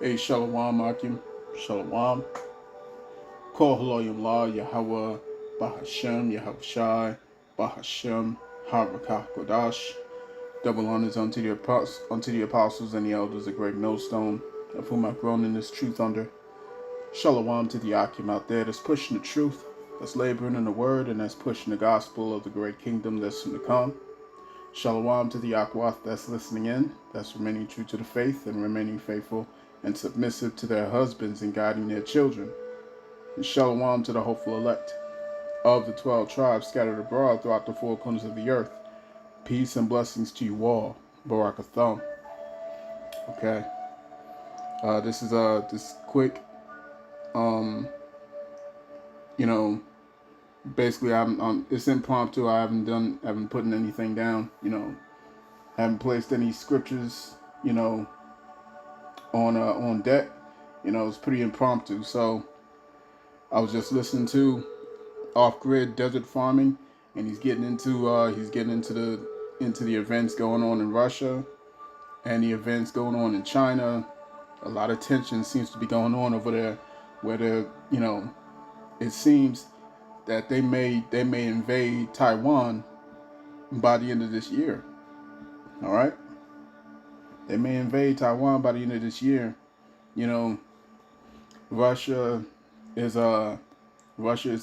Hey, Shalom, Akim. Shalom. Kol Haloyim La, Yahweh, Bahashem, Yahushai, Bahashem, Harakah Kodash. Double honors unto the apostles and the elders, a great millstone, of whom I've grown in this truth under. Shalom to the Akim out there that's pushing the truth, that's laboring in the word, and that's pushing the gospel of the great kingdom that's soon to come. Shalom to the Akwath that's listening in, that's remaining true to the faith and remaining faithful and submissive to their husbands and guiding their children. And shalom to the hopeful elect of the 12 tribes scattered abroad throughout the four corners of the earth. Peace and blessings to you all. Barakathon. Okay. This is this quick. You know, basically I'm it's impromptu. I haven't put anything down. You know, haven't placed any scriptures. You know, on deck. You know, it's pretty impromptu. So I was just listening to off-grid desert farming, and he's getting into the events going on in Russia and the events going on in China. A lot of tension seems to be going on over there, where it seems that they may invade Taiwan by the end of this year. All right, they may invade Taiwan by the end of this year. You know, Russia is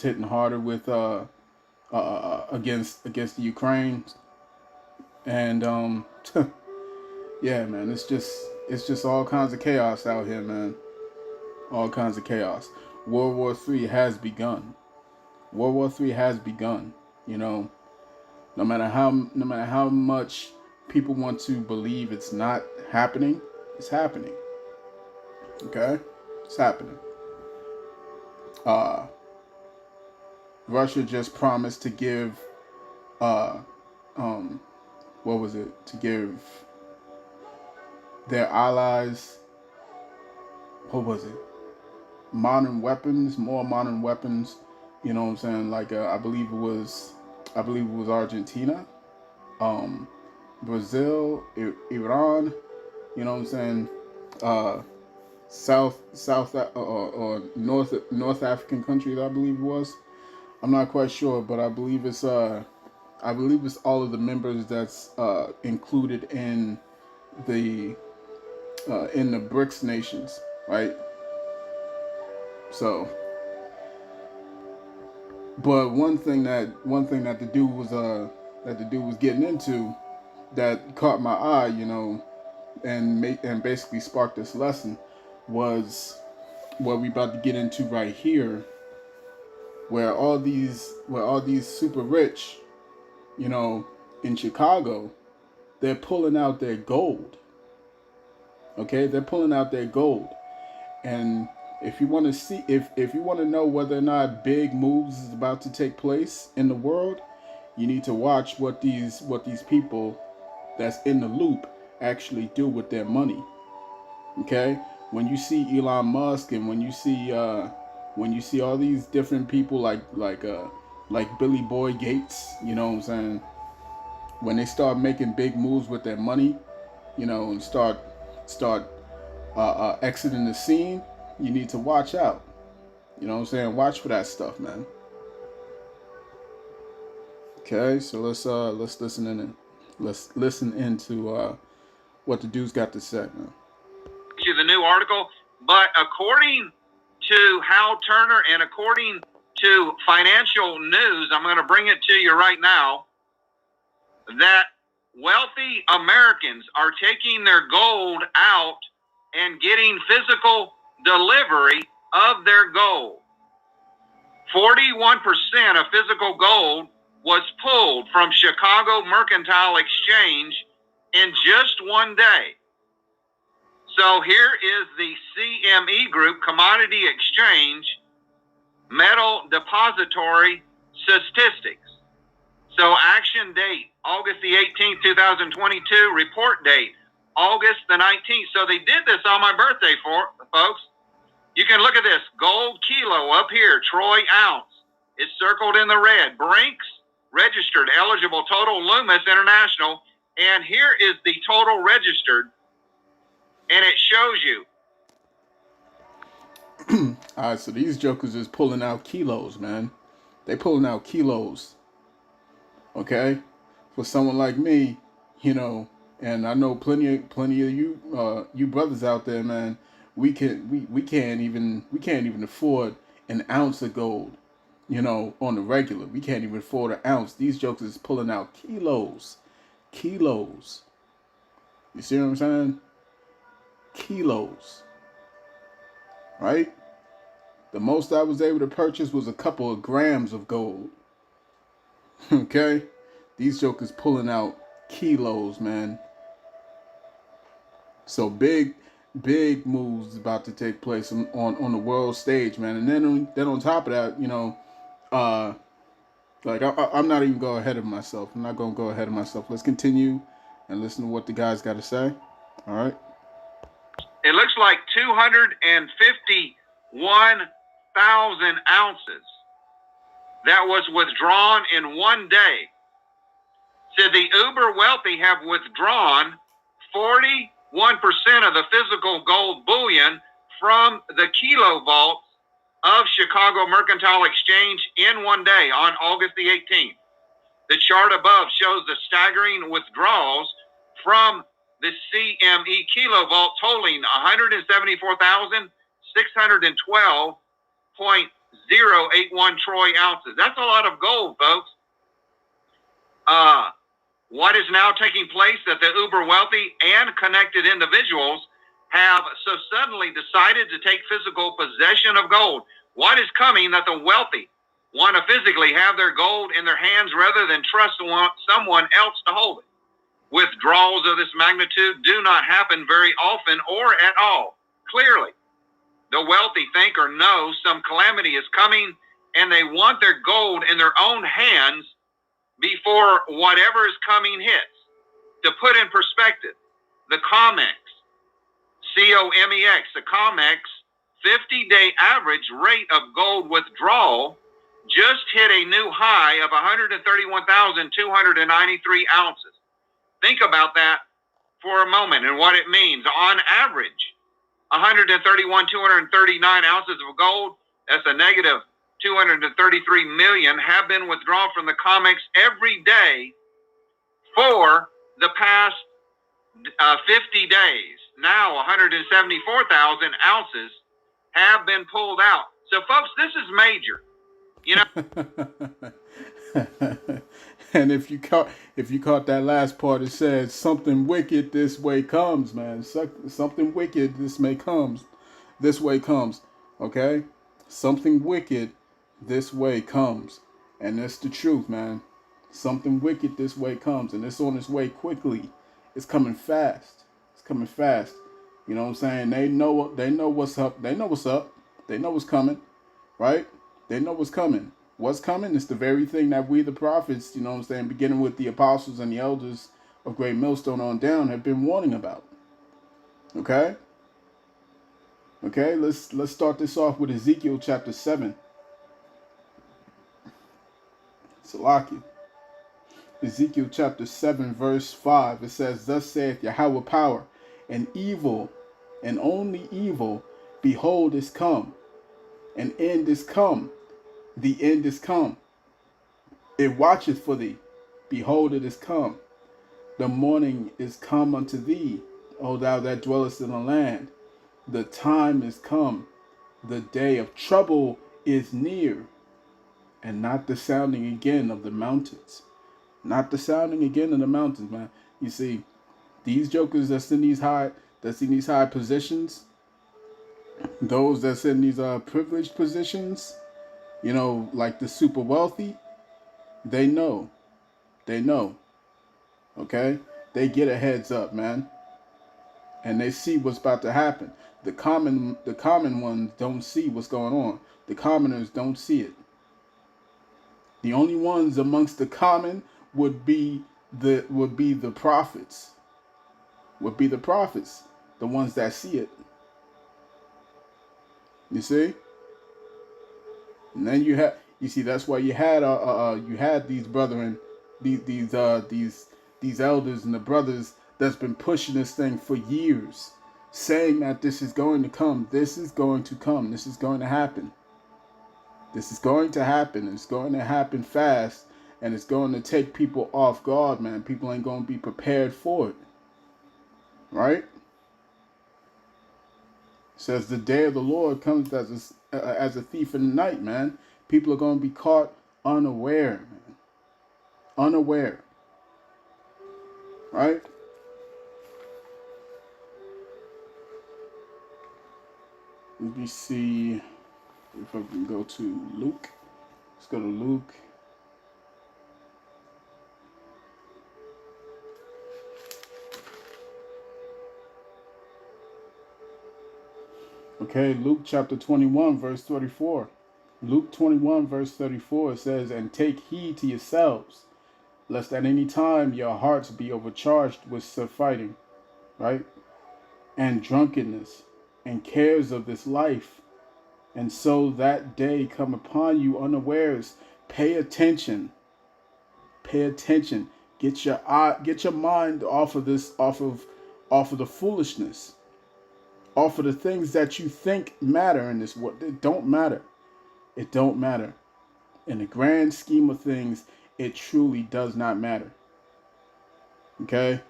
hitting harder with against the Ukraine, and yeah, man, it's just all kinds of chaos out here, man. All kinds of chaos. World War III has begun. World War III has begun. You know, no matter how much people want to believe it's not happening, it's happening. Okay, it's happening. Russia just promised to give, what was it? To give their allies, what was it? Modern weapons, more modern weapons. You know what I'm saying? Like I believe it was Argentina, Brazil, Iran. You know what I'm saying? South or North African countries, I believe it was. I'm not quite sure, but I believe it's all of the members that's included in the BRICS nations, right? So, but one thing that the dude was getting into that caught my eye, you know, and basically sparked this lesson was what we about to get into right here, where all these super rich, you know, in Chicago, they're pulling out their gold. Okay, they're pulling out their gold, and if you want to see, if you want to know whether or not big moves is about to take place in the world, you need to watch what these people that's in the loop actually do with their money. Okay, when you see Elon Musk and when you see all these different people like Billy Boy Gates, you know what I'm saying? When they start making big moves with their money, you know, and start exiting the scene, you need to watch out. You know what I'm saying? Watch for that stuff, man. Okay, so let's listen in. Let's listen into what the dude's got to say, man. To the new article, but according to Hal Turner and according to Financial News, I'm going to bring it to you right now, that wealthy Americans are taking their gold out and getting physical delivery of their gold. 41% of physical gold was pulled from Chicago Mercantile Exchange in just one day. So here is the CME Group Commodity Exchange Metal Depository Statistics. So action date, August the 18th, 2022. Report date, August the 19th. So they did this on my birthday, folks. You can look at this. Gold kilo up here, Troy ounce. It's circled in the red. Brinks, registered, eligible, total Loomis International. And here is the total registered. And it shows you All right, so these jokers is pulling out kilos, man. They pulling out kilos. Okay, for someone like me, you know, and I know plenty of you you brothers out there, man. We can't even afford an ounce of gold, you know, on the regular. We can't even afford an ounce. These jokers is pulling out kilos, kilos. You see what I'm saying? Kilos, right? The most I was able to purchase was a couple of grams of gold. Okay, these jokers pulling out kilos, man. So big moves about to take place on the world stage, man. And then on top of that, you know, uh, like I'm not even going ahead of myself. I'm not gonna go ahead of myself. Let's continue and listen to what the guys got to say. All right. It looks like 251,000 ounces that was withdrawn in one day. So the uber wealthy have withdrawn 41% of the physical gold bullion from the kilo vaults of Chicago Mercantile Exchange in one day on August the 18th. The chart above shows the staggering withdrawals from the CME kilo vault totaling 174,612.081 troy ounces. That's a lot of gold, folks. What is now taking place that the uber wealthy and connected individuals have so suddenly decided to take physical possession of gold? What is coming that the wealthy want to physically have their gold in their hands rather than trust someone else to hold it? Withdrawals of this magnitude do not happen very often or at all. Clearly, the wealthy think or know some calamity is coming and they want their gold in their own hands before whatever is coming hits. To put in perspective, the COMEX, C-O-M-E-X, the COMEX 50-day average rate of gold withdrawal just hit a new high of 131,293 ounces. Think about that for a moment and what it means. On average, 131,239 ounces of gold, that's a negative 233 million, have been withdrawn from the COMEX every day for the past 50 days. Now 174,000 ounces have been pulled out. So folks, this is major. You know. And if you caught that last part, it says something wicked this way comes, man. Something wicked this way comes. Okay? Something wicked this way comes. And that's the truth, man. Something wicked this way comes, and it's on its way quickly. It's coming fast. It's coming fast. You know what I'm saying? They know what's up. They know what's up. They know what's coming, right? They know what's coming. What's coming is the very thing that we, the prophets, you know what I'm saying, beginning with the apostles and the elders of Great Millstone on down, have been warning about. Okay? Okay, let's start this off with Ezekiel chapter 7. Salaki. Ezekiel chapter 7, verse 5. It says, "Thus saith Yahweh power, and evil, and only evil, behold, is come. An end is come. The end is come. It watcheth for thee. Behold, it is come. The morning is come unto thee, O thou that dwellest in the land. The time is come. The day of trouble is near. And not the sounding again of the mountains." Not the sounding again of the mountains, man. You see, these jokers that's in these high positions, those that's in these privileged positions, you know, like the super wealthy, they know. Okay? They get a heads up, man. And they see what's about to happen. The common ones don't see what's going on. The commoners don't see it. The only ones amongst the common would be the prophets. The ones that see it. You see? And then you see that's why you had these brethren, these elders and the brothers that's been pushing this thing for years. saying that this is going to come. This is going to come. This is going to happen. This is going to happen. It's going to happen fast. And it's going to take people off guard, man. People ain't going to be prepared for it. Right? It says the day of the Lord comes as a thief in the night, man. People are going to be caught unaware, man. Unaware. Right? Let me see if I can go to Luke. Let's go to Luke. Okay, Luke chapter 21, verse 34. Luke 21, verse 34 says, and take heed to yourselves, lest at any time your hearts be overcharged with surfeiting, right? And drunkenness, and cares of this life, and so that day come upon you unawares. Pay attention. Pay attention. Get your mind off of this, off of the foolishness, off of the things that you think matter in this world. It don't matter. It don't matter. In the grand scheme of things, it truly does not matter. Okay?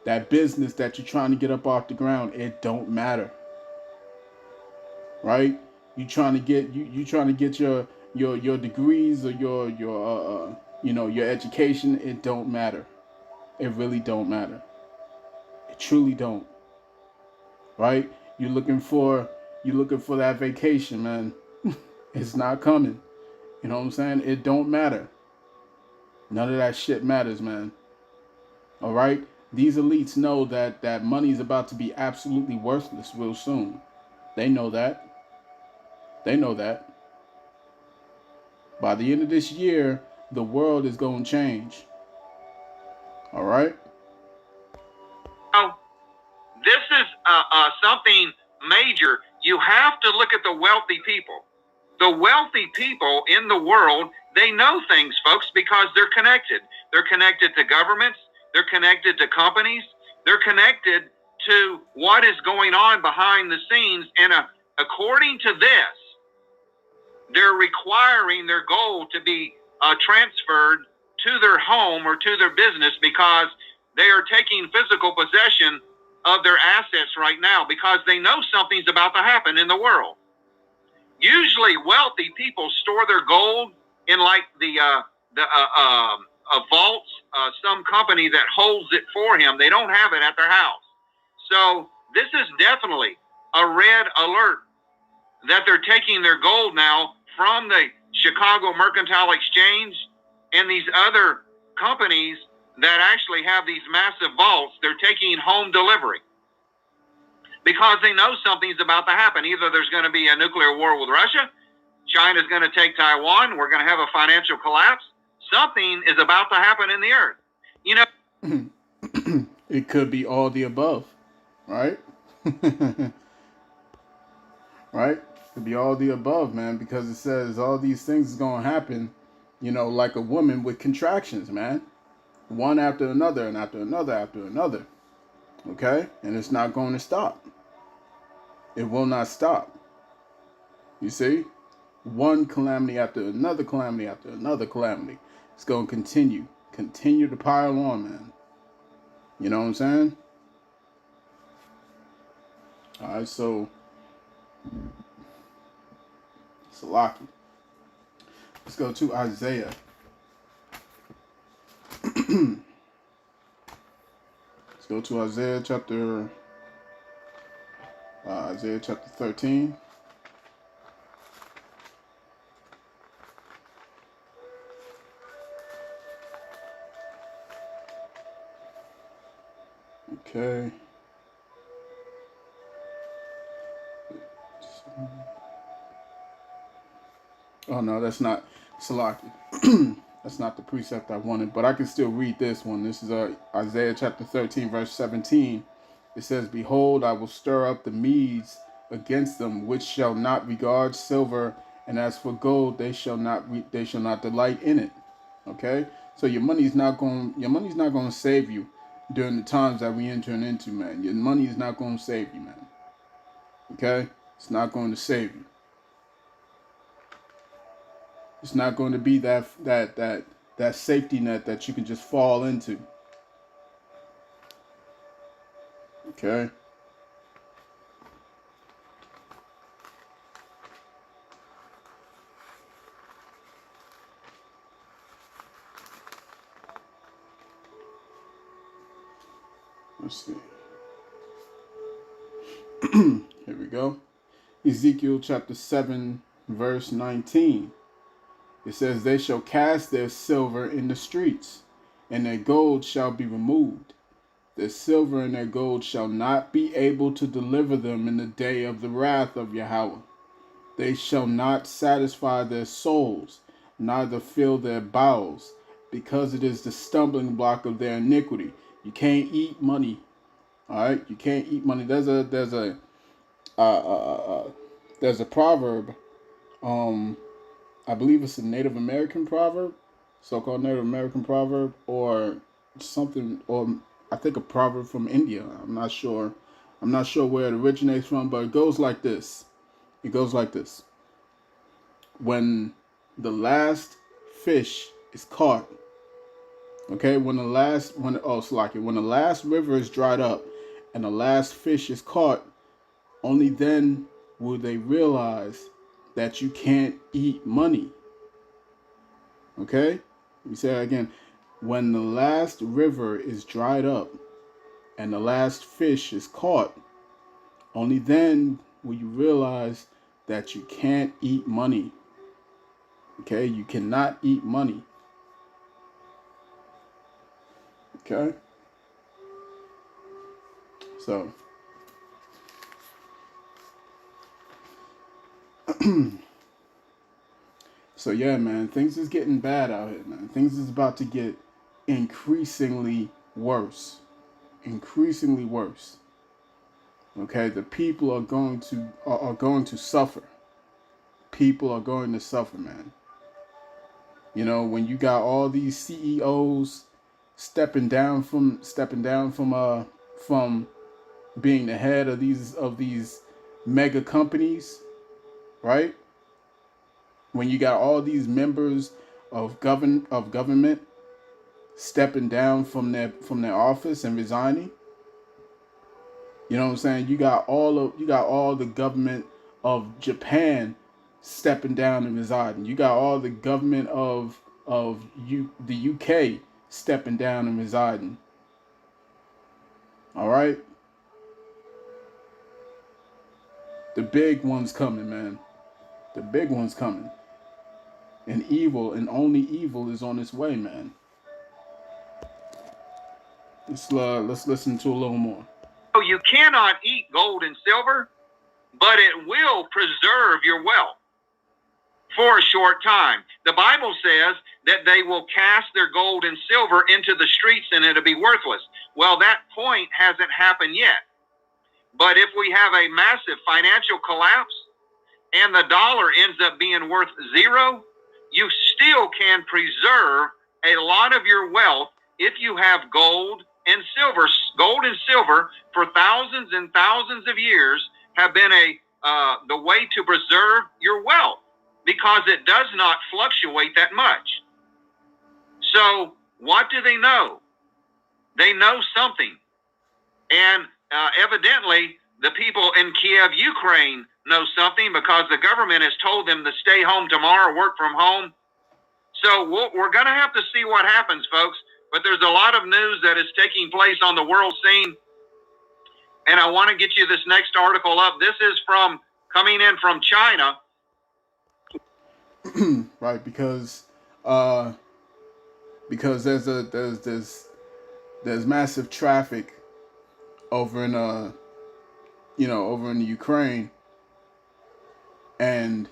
That business that you're trying to get up off the ground, it don't matter. Right? You trying to get your degrees or your education, it don't matter. It really don't matter. It truly don't. Right? You're looking for that vacation, man. It's not coming. You know what I'm saying? It don't matter. None of that shit matters, man. All right? These elites know that money is about to be absolutely worthless real soon. They know that. They know that. By the end of this year, the world is going to change. All right? Oh, this is something major. You have to look at the wealthy people. The wealthy people in the world, they know things, folks, because they're connected. They're connected to governments. They're connected to companies. They're connected to what is going on behind the scenes. And according to this, they're requiring their gold to be transferred to their home or to their business because they are taking physical possession of their assets right now because they know something's about to happen in the world. Usually wealthy people store their gold in like the vaults, some company that holds it for him. They don't have it at their house. So this is definitely a red alert that they're taking their gold now from the Chicago Mercantile Exchange and these other companies that actually have these massive vaults. They're taking home delivery because they know something's about to happen. Either there's going to be a nuclear war with Russia, China's going to take Taiwan, we're going to have a financial collapse. Something is about to happen in the earth. You know, it could be all the above, right? Right? It could be all the above, man, because it says all these things is going to happen, like a woman with contractions, man. One after another and after another after another. Okay? And it's not going to stop. It will not stop. You see? One calamity after another calamity after another calamity. It's going to continue. Continue to pile on, man. You know what I'm saying? All right, so Salaki. Let's go to Isaiah. Let's go to Isaiah chapter 13. Okay. Oh no, that's not Salaki. That's not the precept I wanted, but I can still read this one. This is Isaiah chapter 13, verse 17. It says, behold, I will stir up the Medes against them, which shall not regard silver, and as for gold, they shall not delight in it. Okay? So your money's not going to save you. during the times that we entering into, man. Your money is not going to save you, man. Okay? It's not going to save you. It's not going to be that safety net that you can just fall into. Okay? Let's see. Here we go. Ezekiel chapter 7, verse 19. It says, "They shall cast their silver in the streets, and their gold shall be removed. Their silver and their gold shall not be able to deliver them in the day of the wrath of Yahweh. They shall not satisfy their souls, neither fill their bowels, because it is the stumbling block of their iniquity." You can't eat money. All right, you can't eat money. Uh, uh, uh, there's a proverb. I believe it's a Native American proverb, so-called Native American proverb, or something, or I think a proverb from India. I'm not sure. I'm not sure where it originates from, but it goes like this. It goes like this. When the last fish is caught, okay, when the last river is dried up and the last fish is caught, only then will they realize that you can't eat money. Okay? We say it again. When the last river is dried up and the last fish is caught, only then will you realize that you can't eat money. Okay? You cannot eat money. Okay? So, so yeah, man, things is getting bad out here, man. Things is about to get increasingly worse. Increasingly worse. Okay, the people are going to suffer. People are going to suffer, man. You know, when you got all these CEOs stepping down from being the head of these mega companies, right? When you got all these members of government stepping down from their office and resigning, you know what I'm saying? You got all the government of Japan stepping down and resigning. You got all the government of the UK stepping down and resigning. All right? The big one's coming, man. The big one's coming. And evil, and only evil, is on its way, man. Let's listen to a little more. So you cannot eat gold and silver, but it will preserve your wealth for a short time. The Bible says that they will cast their gold and silver into the streets and it'll be worthless. Well, that point hasn't happened yet. But if we have a massive financial collapse and the dollar ends up being worth zero, you still can preserve a lot of your wealth if you have gold and silver. Gold and silver for thousands and thousands of years have been the way to preserve your wealth because it does not fluctuate that much. So what do they know? They know something. And evidently, the people in Kiev, Ukraine, know something because the government has told them to stay home tomorrow, work from home. So we're going to have to see what happens, folks. But there's a lot of news that is taking place on the world scene. And I want to get you this next article up. This is coming in from China. Right, because there's massive traffic over in over in the Ukraine, and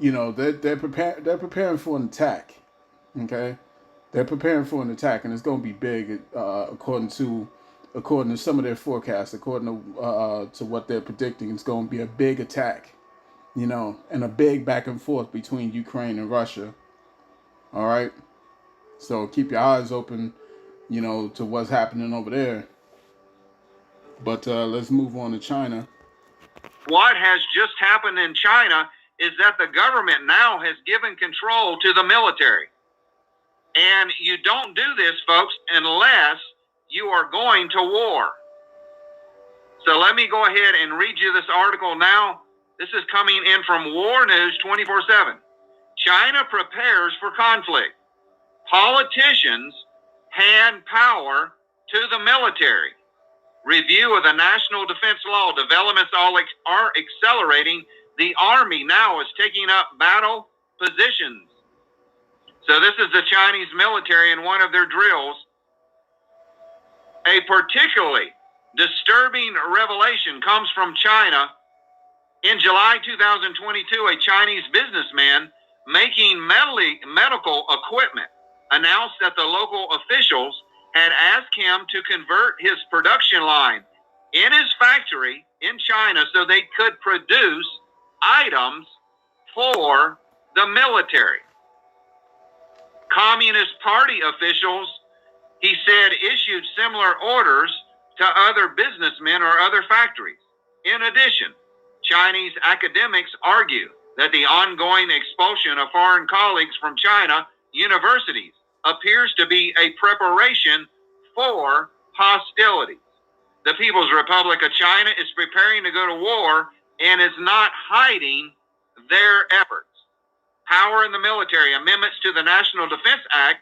they're preparing for an attack. Okay, they're preparing for an attack, and it's going to be big, according to some of their forecasts, according to what they're predicting. It's going to be a big attack, and a big back and forth between Ukraine and Russia. All right, so keep your eyes open to what's happening over there. But let's move on to China. What has just happened in China is that the government now has given control to the military. And you don't do this, folks, unless you are going to war. So let me go ahead and read you this article now. This is coming in from War News 24/7. China prepares for conflict. Politicians hand power to the military. Review of the National Defense Law. Developments are accelerating. The Army now is taking up battle positions. So this is the Chinese military in one of their drills. A particularly disturbing revelation comes from China. In July 2022, a Chinese businessman making medical equipment announced that the local officials had asked him to convert his production line in his factory in China so they could produce items for the military. Communist Party officials, he said, issued similar orders to other businessmen or other factories. In addition, Chinese academics argue that the ongoing expulsion of foreign colleagues from China universities appears to be a preparation for hostilities. The People's Republic of China is preparing to go to war and is not hiding their efforts. Power in the military. Amendments to the National Defense Act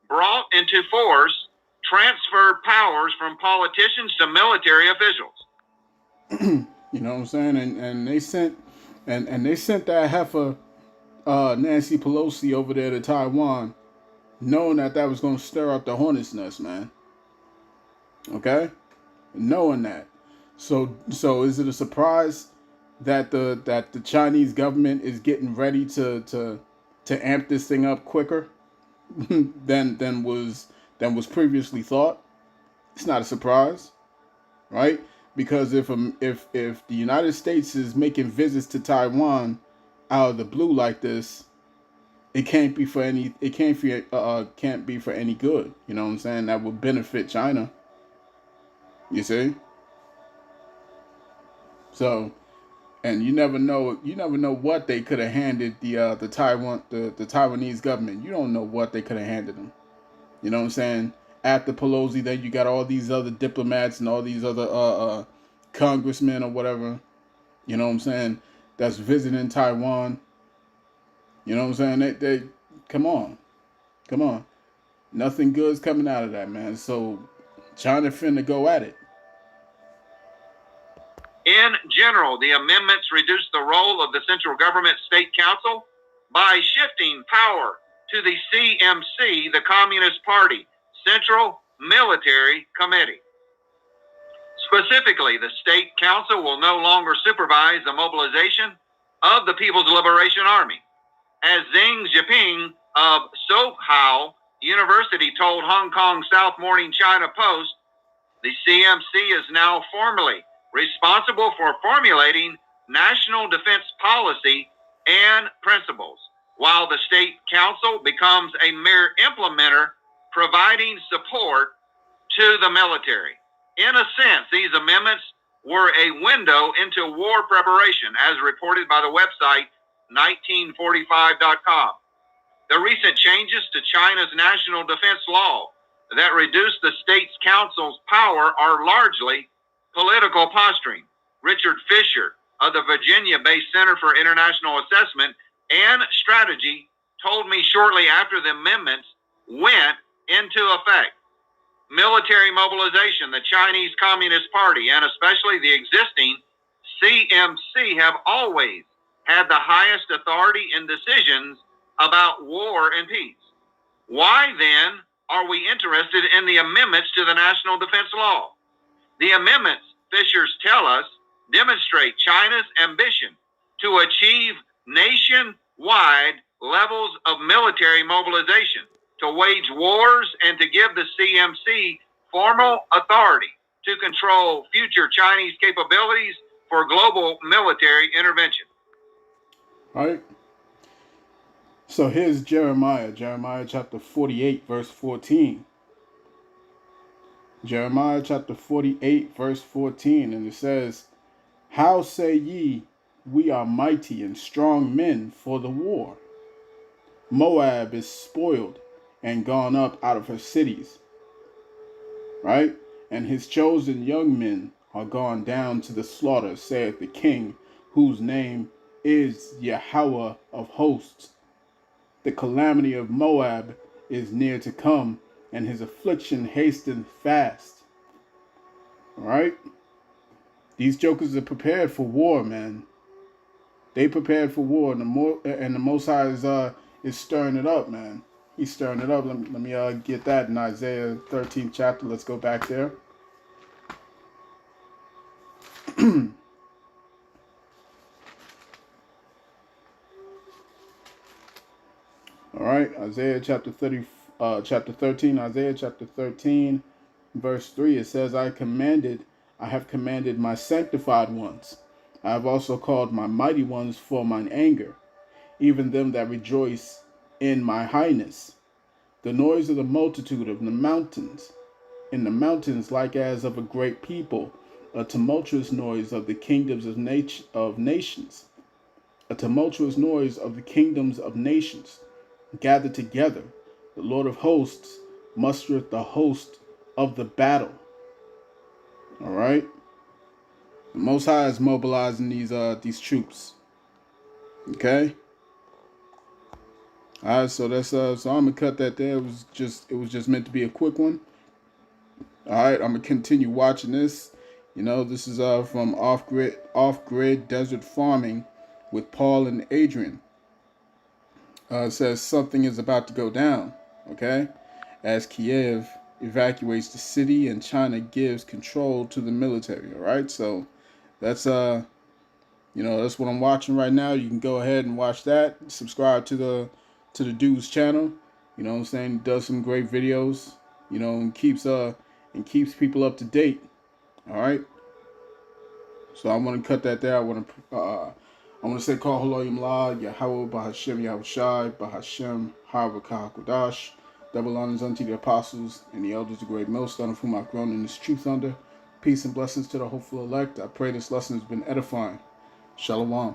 brought into force transfer powers from politicians to military officials. You know what I'm saying? And they sent that heifer Nancy Pelosi over there to Taiwan, knowing that was going to stir up the hornet's nest, man. Okay, knowing that. So is it a surprise that the Chinese government is getting ready to amp this thing up quicker than was previously thought? It's not a surprise, right? Because if the United States is making visits to Taiwan out of the blue like this, it can't be for any good. You know what I'm saying? That would benefit China. You see? So, and you never know what they could have handed the Taiwanese government. You don't know what they could have handed them. You know what I'm saying? After Pelosi, then you got all these other diplomats and all these other congressmen or whatever. You know what I'm saying? That's visiting Taiwan. You know what I'm saying? They come on. Nothing good's coming out of that, man. So China finna go at it. In general, the amendments reduce the role of the central government state council by shifting power to the CMC, the Communist Party Central Military Committee. Specifically, the state council will no longer supervise the mobilization of the People's Liberation Army. As Xing Jinping of Sohao University told Hong Kong South Morning China Post, the CMC is now formally responsible for formulating national defense policy and principles, while the state council becomes a mere implementer providing support to the military. In a sense, these amendments were a window into war preparation, as reported by the website 1945.com. The recent changes to China's national defense law that reduce the state's council's power are largely political posturing. Richard Fisher of the Virginia-based Center for International Assessment and Strategy told me shortly after the amendments went into effect. Military mobilization, the Chinese Communist Party, and especially the existing CMC have always had the highest authority in decisions about war and peace. Why then are we interested in the amendments to the National Defense Law? The amendments, Fishers tell us, demonstrate China's ambition to achieve nation-wide levels of military mobilization, to wage wars, and to give the CMC formal authority to control future Chinese capabilities for global military intervention. All right. So here's Jeremiah chapter 48, verse 14. Jeremiah chapter 48, verse 14, and it says, "How say ye, we are mighty and strong men for the war? Moab is spoiled and gone up out of her cities," right? "And his chosen young men are gone down to the slaughter, saith the king, whose name is Yahweh of hosts. The calamity of Moab is near to come, and his affliction hasteneth fast." All right? These jokers are prepared for war, man. They prepared for war, and the Most High is stirring it up, man. He's stirring it up. Let me get that in Isaiah 13th chapter. Let's go back there. All right, Isaiah chapter 13, Isaiah chapter 13, verse 3. It says, I have commanded my sanctified ones. I have also called my mighty ones for mine anger, even them that rejoice in my highness. The noise of the multitude of the mountains, in the mountains like as of a great people, a tumultuous noise of the kingdoms of nations, a tumultuous noise of the kingdoms of nations, gathered together. The Lord of hosts mustereth the host of the battle. All right. The Most High is mobilizing these troops. Okay. All right. So that's so I'm gonna cut that there. It was just meant to be a quick one. All right. I'm gonna continue watching this. This is from off grid desert farming with Paul and Adrian. It says something is about to go down. Okay. As Kiev evacuates the city and China gives control to the military. All right, so that's that's what I'm watching right now. You can go ahead and watch that. Subscribe to the dude's channel. You know what I'm saying? He does some great videos. And keeps people up to date. All right. So I want to cut that there. I want to say call Haloyim La Yahweh Bahashem Yahushai Bahashem Harvakahakodash. Double honors unto the apostles and the elders, the great millstone of whom I've grown in this truth under. Peace and blessings to the hopeful elect. I pray this lesson has been edifying. Shalom.